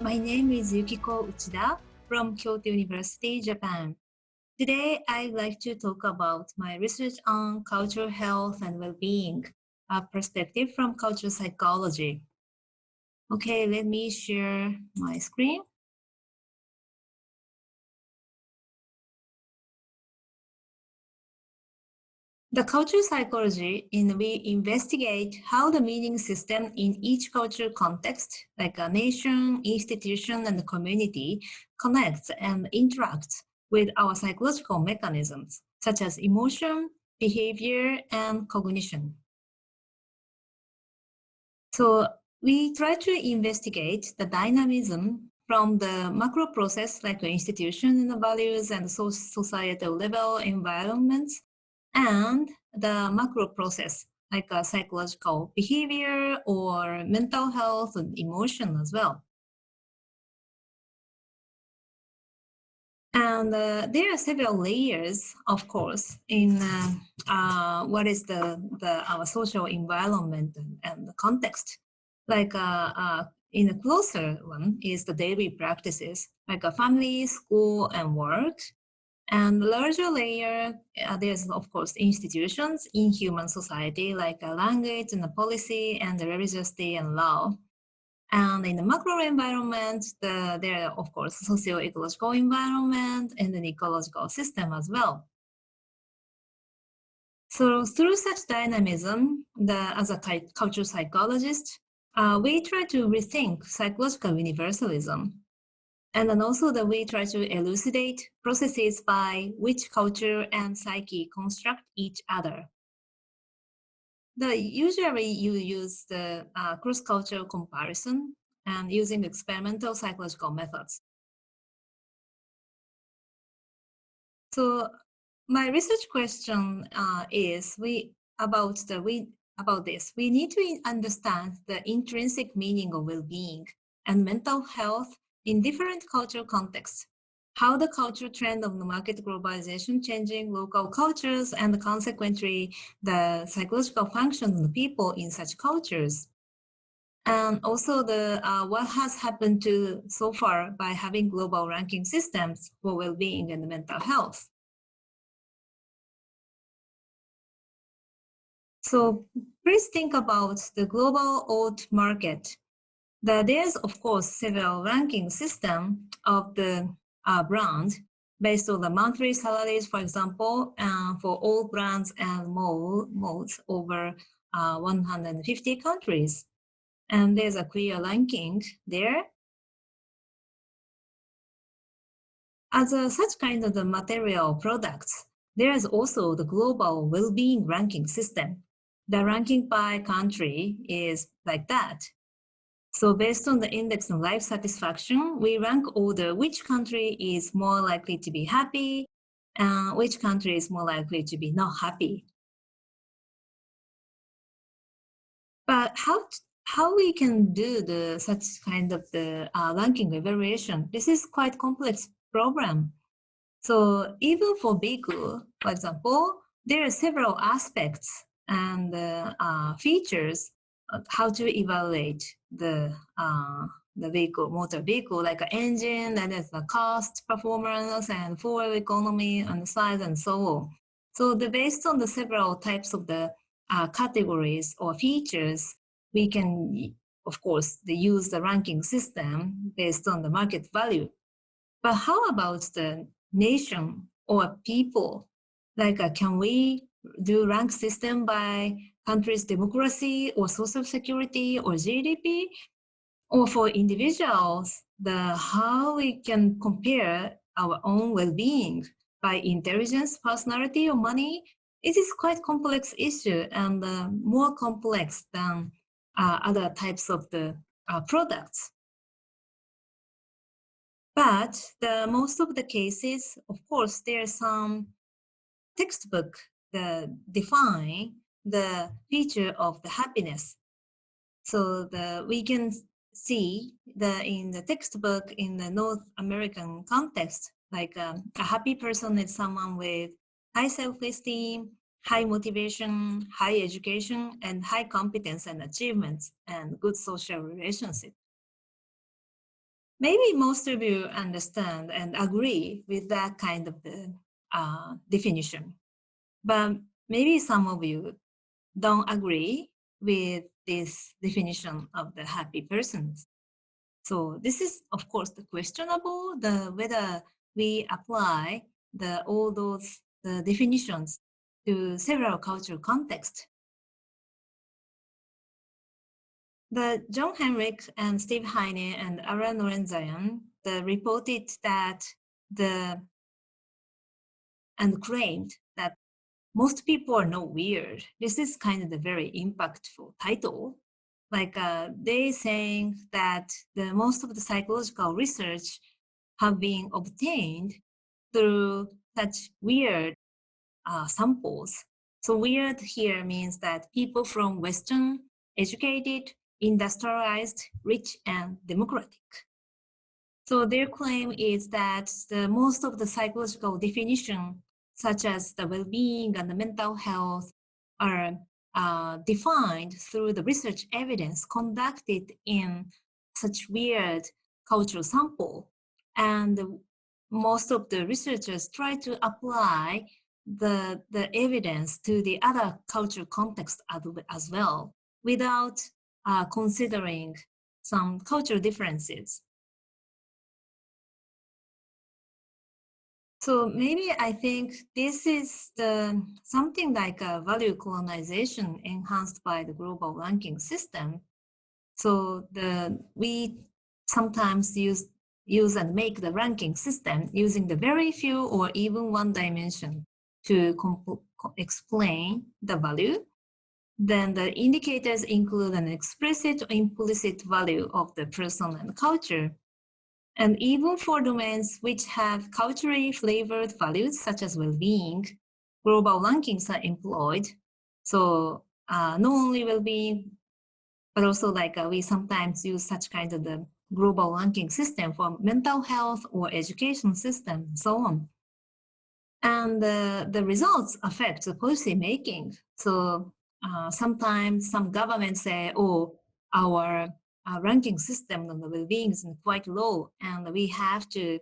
My name is Yukiko Uchida from Kyoto University, Japan. Today, I'd like to talk about my research on cultural health and well-being, a perspective from cultural psychology. Okay, let me share my screen. The cultural psychology, in we investigate how the meaning system in each cultural context, like a nation, institution, and community, connects and interacts with our psychological mechanisms, such as emotion, behavior, and cognition. So we try to investigate the dynamism from the macro process, like the institution and values and societal level environments, and the macro process, like a psychological behavior or mental health and emotion as well. And there are several layers, of course, in what is our social environment and the context. Like in a closer one is the daily practices, like a family, school, and work. And the larger layer, there's of course institutions in human society, like a language and a policy and the religiosity and law. And in the macro environment, there are, of course, socio-ecological environment and an ecological system as well. So through such dynamism, as a cultural psychologist, we try to rethink psychological universalism. And then also that we try to elucidate processes by which culture and psyche construct each other. Usually you use the cross-cultural comparison and using experimental psychological methods. So my research question is about this. We need to understand the intrinsic meaning of well-being and mental health in different cultural contexts. How the cultural trend of the market globalization changing local cultures and consequently the psychological function of the people in such cultures. And also what has happened to so far by having global ranking systems for well-being and mental health. So please think about the global oat market. There's of course several ranking system of the brand based on the monthly salaries, for example, for all brands and modes over 150 countries. And there's a clear ranking there. As such kind of the material products, there is also the global well-being ranking system. The ranking by country is like that. So based on the index of life satisfaction, we rank order which country is more likely to be happy and which country is more likely to be not happy. But how we can do such kind of the ranking evaluation? This is quite complex program. So even for Bhikkhu, for example, there are several aspects and features how to evaluate the vehicle, motor vehicle, like an engine, and there's the cost, performance, and fuel economy, and size, and so on. So based on the several types of the categories or features, we can, of course, use the ranking system based on the market value. But how about the nation or people? Like, can we do rank system by country's democracy or social security or GDP? Or for individuals, how we can compare our own well-being by intelligence, personality, or money? It is quite complex issue and more complex than other types of the products. But most of the cases, of course, there's some textbook that define the feature of the happiness. So we can see in the textbook in the North American context, like a happy person is someone with high self-esteem, high motivation, high education, and high competence and achievements, and good social relationship. Maybe most of you understand and agree with that kind of the definition, but maybe some of you don't agree with this definition of the happy persons. So this is, of course, the questionable, the whether we apply all those the definitions to several cultural contexts. The John Henrik and Steve Heine and Ara Norenzayan reported that and claimed that most people are not weird. This is kind of a very impactful title. Like they saying that most of the psychological research have been obtained through such weird samples. So weird here means that people from Western, educated, industrialized, rich, and democratic. So their claim is that most of the psychological definition, such as the well-being and the mental health, are defined through the research evidence conducted in such weird cultural sample. And most of the researchers try to apply the evidence to the other cultural context as well, without considering some cultural differences. So maybe I think this is something like a value colonization enhanced by the global ranking system. So we sometimes use and make the ranking system using the very few or even one dimension to explain the value. Then the indicators include an explicit or implicit value of the person and culture. And even for domains which have culturally flavored values, such as well-being, global rankings are employed. So not only well-being, but also like we sometimes use such kind of the global ranking system for mental health or education system, and so on. And the results affect the policy making. So sometimes some governments say, oh, our ranking system on the well-being is quite low, and we have to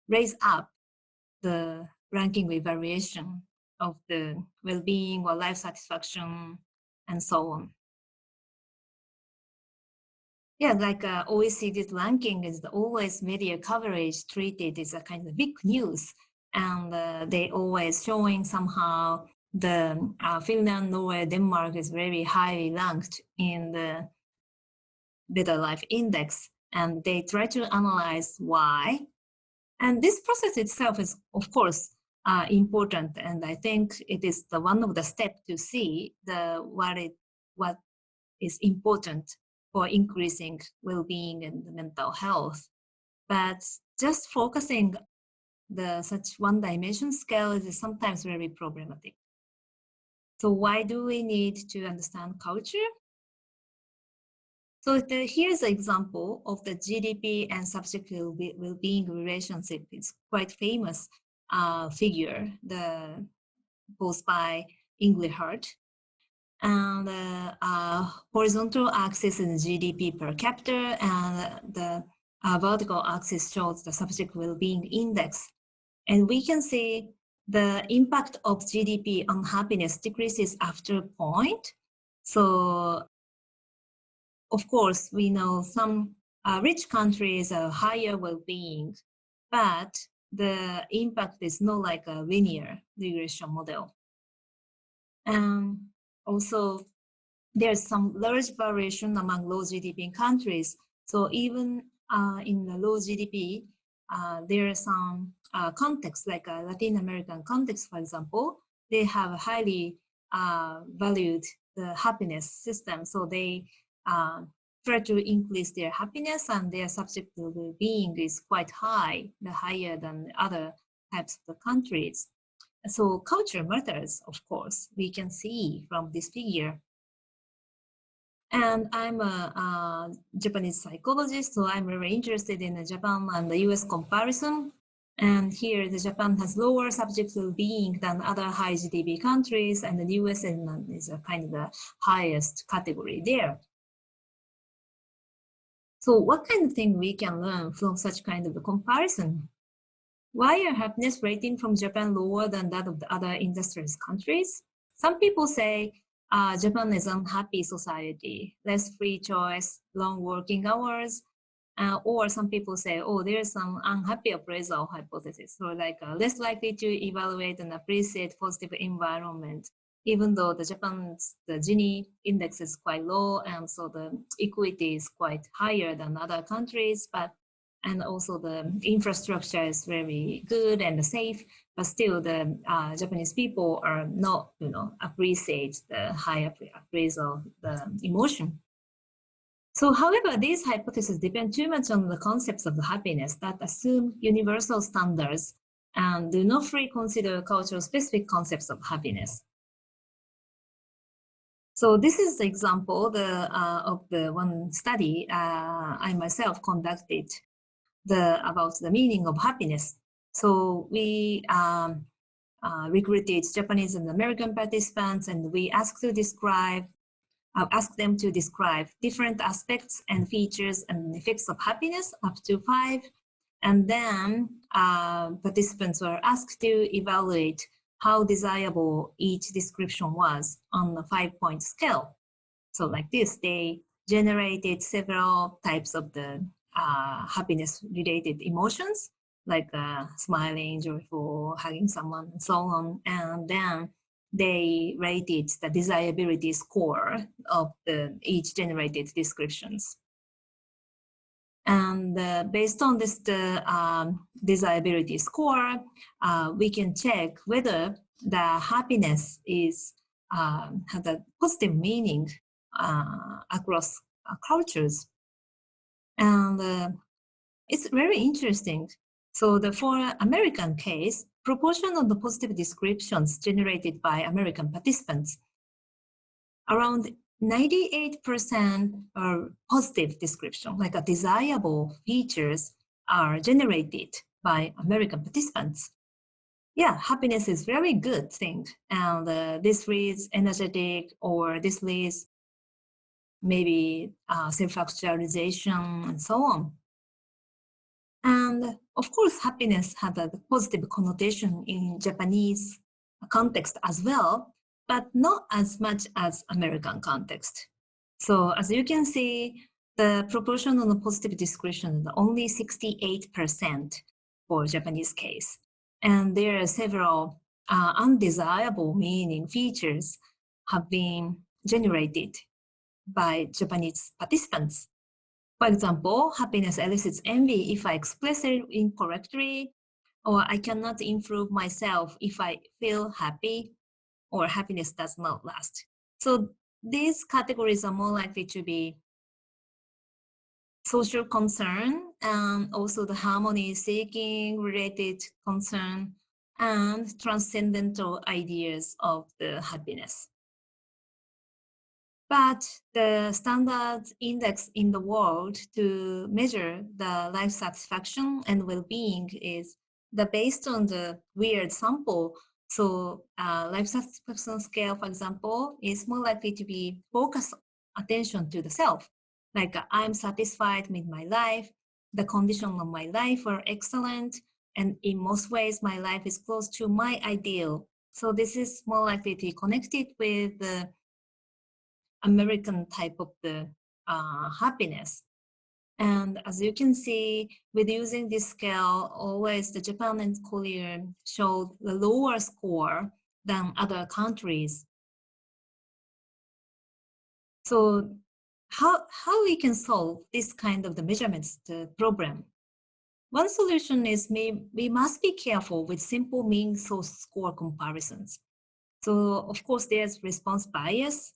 raise up the ranking evaluation of the well-being or life satisfaction and so on. Yeah, like OECD's ranking is always media coverage treated as a kind of big news, and they always showing somehow the Finland, Norway, Denmark is very highly ranked in the Better Life Index, and they try to analyze why. And this process itself is, of course, important, and I think it is the one of the steps to see what is important for increasing well-being and mental health. But just focusing such one-dimension scale is sometimes very problematic. So why do we need to understand culture? So here's an example of the GDP and subjective well-being relationship. It's quite famous figure, posed by Englehart. And horizontal axis is GDP per capita, and the vertical axis shows the subject well-being index. And we can see the impact of GDP on happiness decreases after a point. So, of course, we know some rich countries have higher well-being, but the impact is not like a linear regression model. And also, there's some large variation among low GDP countries. So even in the low GDP, there are some contexts, like a Latin American context, for example, they have highly valued the happiness system. So they try to increase their happiness, and their subjective well-being is quite high, higher than other types of the countries. So culture matters, of course, we can see from this figure. And I'm a Japanese psychologist, so I'm very interested in the Japan and the US comparison. And here, the Japan has lower subjective well-being than other high GDP countries, and the US is a kind of the highest category there. So what kind of thing we can learn from such kind of a comparison? Why are happiness rating from Japan lower than that of the other industrialized countries? Some people say Japan is an unhappy society, less free choice, long working hours, or some people say, oh, there's some unhappy appraisal hypothesis, so like less likely to evaluate and appreciate positive environment, even though the Japan's the Gini index is quite low, and so the equity is quite higher than other countries, but and also the infrastructure is very good and safe, but still the Japanese people are not, appreciate the high appraisal, the emotion. So, however, these hypotheses depend too much on the concepts of the happiness that assume universal standards and do not fully consider cultural-specific concepts of happiness. So, this is the example of the one study I myself conducted about the meaning of happiness. So, we recruited Japanese and American participants, and we asked them to describe different aspects and features and effects of happiness, up to 5. And then participants were asked to evaluate how desirable each description was on a 5-point scale. So like this, they generated several types of the happiness-related emotions, like smiling, joyful, hugging someone, and so on. And then they rated the desirability score of each generated descriptions. And based on this desirability score, we can check whether the happiness has a positive meaning across cultures. And it's very interesting. So for American case, proportion of the positive descriptions generated by American participants, around 98% are positive description, like a desirable features are generated by American participants. Yeah, happiness is very good thing. And this leads energetic, or this leads maybe self-actualization and so on. And of course, happiness has a positive connotation in Japanese context as well, but not as much as American context. So as you can see, the proportion of the positive description is only 68% for Japanese case. And there are several undesirable meaning features have been generated by Japanese participants. For example, happiness elicits envy if I express it incorrectly, or I cannot improve myself if I feel happy, or happiness does not last. So these categories are more likely to be social concern, and also the harmony seeking related concern, and transcendental ideas of the happiness. But the standard index in the world to measure the life satisfaction and well-being is based on the weird sample. So life satisfaction scale, for example, is more likely to be focused attention to the self. Like I'm satisfied with my life, the condition of my life are excellent, and in most ways my life is close to my ideal. So this is more likely to be connected with the American type of the happiness. And as you can see, with using this scale, always the Japan and Korea showed the lower score than other countries. So how we can solve this kind of the measurements problem? One solution is we must be careful with simple mean source score comparisons. So of course there's response bias.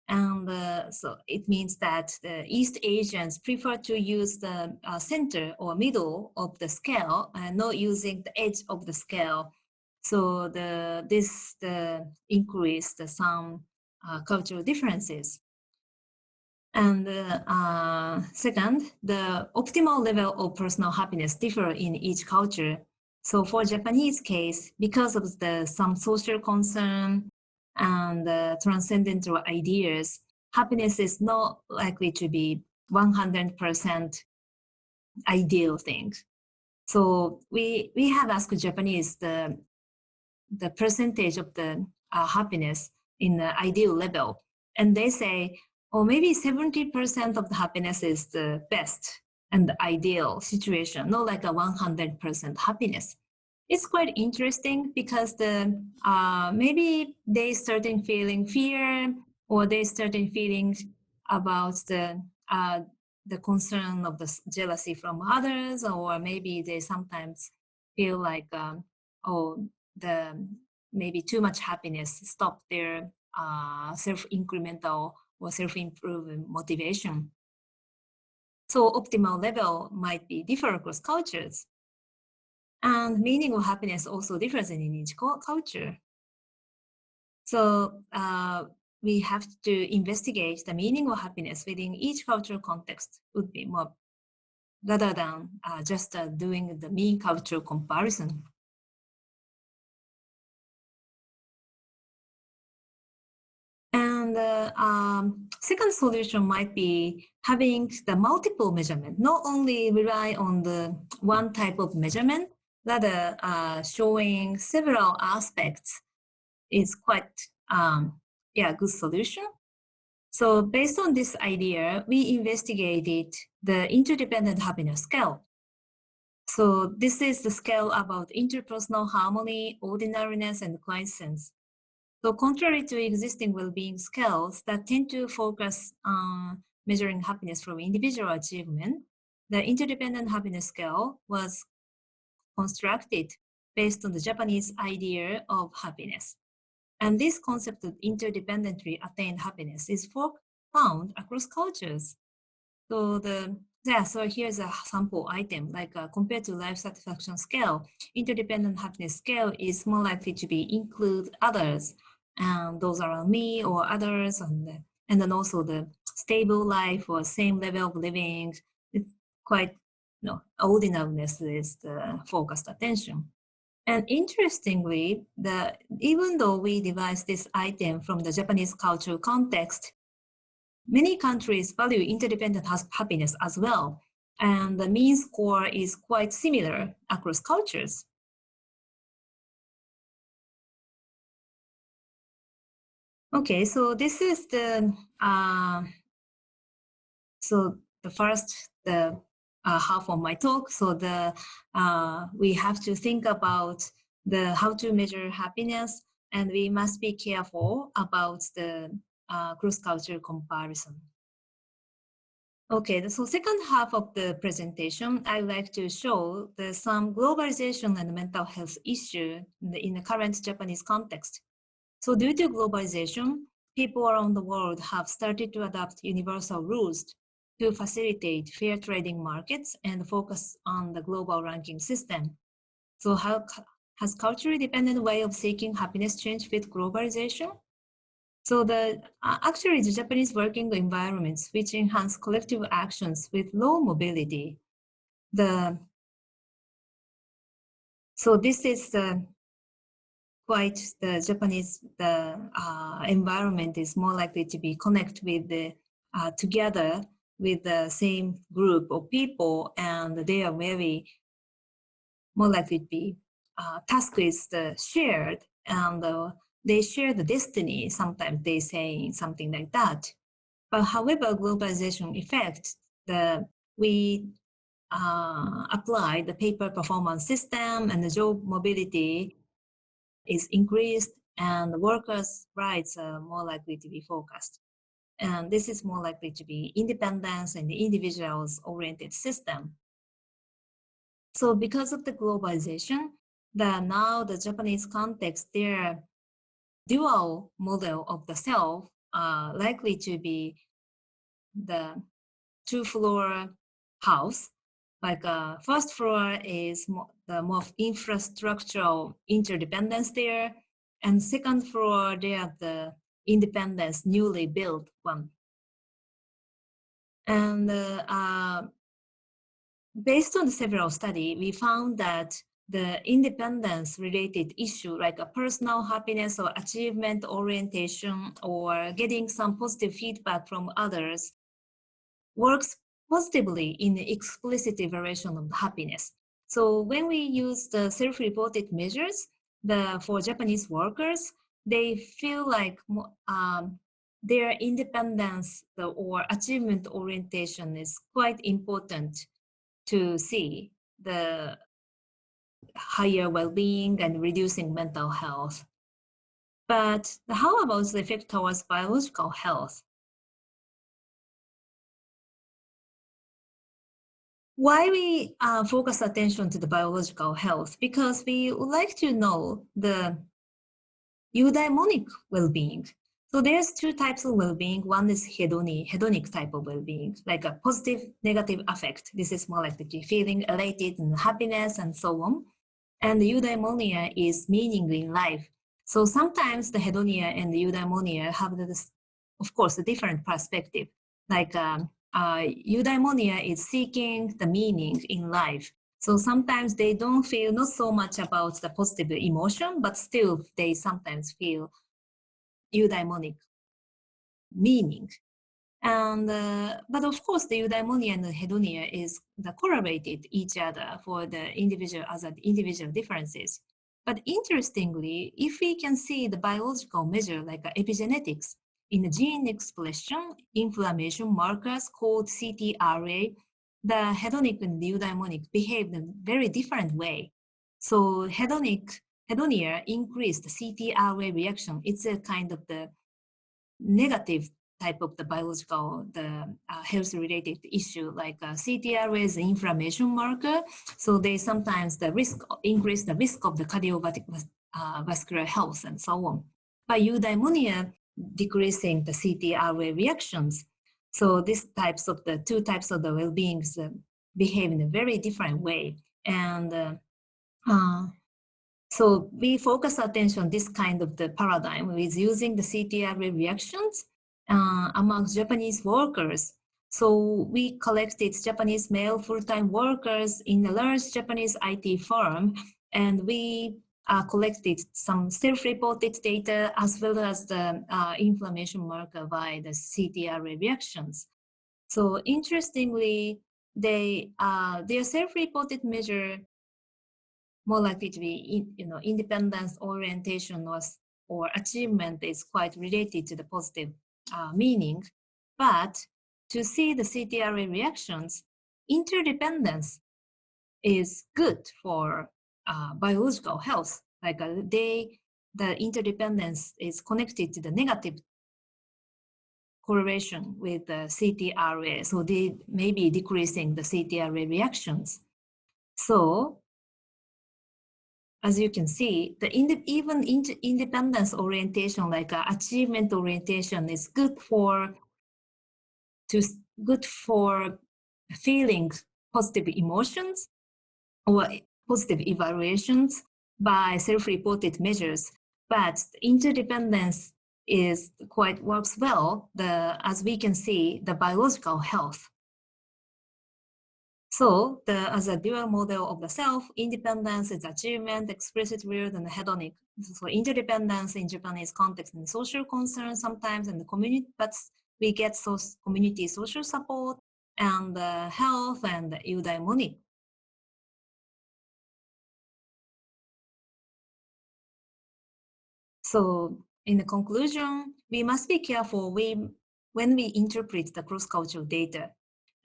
And so it means that the East Asians prefer to use the center or middle of the scale and not using the edge of the scale. So this increase some cultural differences. And second, the optimal level of personal happiness differ in each culture. So for Japanese case, because of some social concern and transcendental ideas, happiness is not likely to be 100% ideal thing. So we have asked Japanese the percentage of the happiness in the ideal level, and they say, oh, maybe 70% of the happiness is the best and the ideal situation, not like a 100% happiness. It's quite interesting because the maybe they starting feeling fear, or they starting feeling about the concern of the jealousy from others, or maybe they sometimes feel like oh, the maybe too much happiness stop their self-incremental or self-improvement motivation. So optimal level might be different across cultures. And meaning of happiness also differs in each culture. So we have to investigate the meaning of happiness within each cultural context would be more, rather than just doing the mean cultural comparison. And the second solution might be having the multiple measurement, not only rely on the one type of measurement, rather showing several aspects is quite good solution. So based on this idea, we investigated the interdependent happiness scale. So this is the scale about interpersonal harmony, ordinariness, and quiescence. So contrary to existing well-being scales that tend to focus on measuring happiness from individual achievement, the interdependent happiness scale was constructed based on the Japanese idea of happiness. And this concept of interdependently attained happiness is found across cultures. So so here's a sample item, like compared to life satisfaction scale, interdependent happiness scale is more likely to be include others, and those around me or others, and then also the stable life or same level of living. It's quite, ordinariness is the focused attention. And interestingly, even though we devised this item from the Japanese cultural context, many countries value interdependent happiness as well, and the mean score is quite similar across cultures. Okay, so this is the first half of my talk. So we have to think about how to measure happiness, and we must be careful about the cross-cultural comparison. Okay, so second half of the presentation, I'd like to show some globalization and mental health issue in the current Japanese context. So due to globalization, people around the world have started to adopt universal rules to facilitate fair trading markets and focus on the global ranking system. So how has culturally dependent way of seeking happiness changed with globalization? So actually the Japanese working environments which enhance collective actions with low mobility. So this is quite the Japanese environment is more likely to be connect with together with the same group of people, and they are very more likely to be task is shared, and they share the destiny. Sometimes they say something like that. But however, globalization effect, we apply the paper performance system, and the job mobility is increased, and workers' rights are more likely to be focused. And this is more likely to be independence and the individuals oriented system. So because of the globalization, now the Japanese context, their dual model of the self are likely to be the two-floor house. Like first floor is the more infrastructural interdependence there, and second floor they are the independence newly built one. And based on several studies, we found that the independence related issue like a personal happiness or achievement orientation or getting some positive feedback from others works positively in the explicit evaluation of happiness. So when we use the self-reported measures, for Japanese workers, they feel like their independence or achievement orientation is quite important to see the higher well-being and reducing mental health. But how about the effect towards biological health? Why we focus attention to the biological health? Because we would like to know the eudaimonic well-being. So there's two types of well-being. One is hedonic type of well-being, like a positive, negative affect. This is more like the feeling elated and happiness and so on. And the eudaimonia is meaning in life. So sometimes the hedonia and the eudaimonia have this, of course, a different perspective. Like eudaimonia is seeking the meaning in life. So sometimes they don't feel not so much about the positive emotion, but still they sometimes feel eudaimonic meaning. And but of course, the eudaimonia and the hedonia is correlated each other for the individual as individual differences. But interestingly, if we can see the biological measure like epigenetics in the gene expression, inflammation markers called CTRA, the hedonic and the eudaimonic behave in a very different way. So hedonia increased CTRA reaction. It's a kind of the negative type of the biological, health related issue, like CTRA is an inflammation marker. So they sometimes increase the risk of the cardiovascular health and so on. By eudaimonia, decreasing the CTRA reactions. So these types of the two types of the well-beings behave in a very different way. And so we focus attention on this kind of the paradigm with using the CTRA reactions among Japanese workers. So we collected Japanese male full-time workers in a large Japanese IT firm, and we collected some self-reported data as well as the inflammation marker by the CTRA reactions. So interestingly, their self-reported measure more likely to be, independence orientation or achievement is quite related to the positive meaning. But to see the CTRA reactions, interdependence is good for biological health. Like the interdependence is connected to the negative correlation with the CTRA. So they may be decreasing the CTRA reactions. So as you can see, even independence orientation, like achievement orientation, is good for feeling positive emotions or positive evaluations by self-reported measures. But interdependence works well. As we can see, the biological health. So as a dual model of the self, independence is achievement, explicit will, and hedonic. So interdependence in Japanese context and social concern sometimes, and the community, but we get community social support and health and eudaimonic. So in the conclusion, we must be careful when we interpret the cross-cultural data.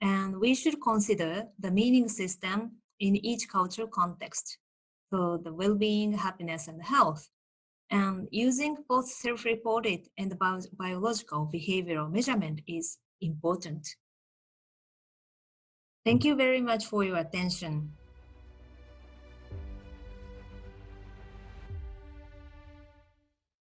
And we should consider the meaning system in each cultural context. So the well-being, happiness, and health. And using both self-reported and biological behavioral measurement is important. Thank you very much for your attention.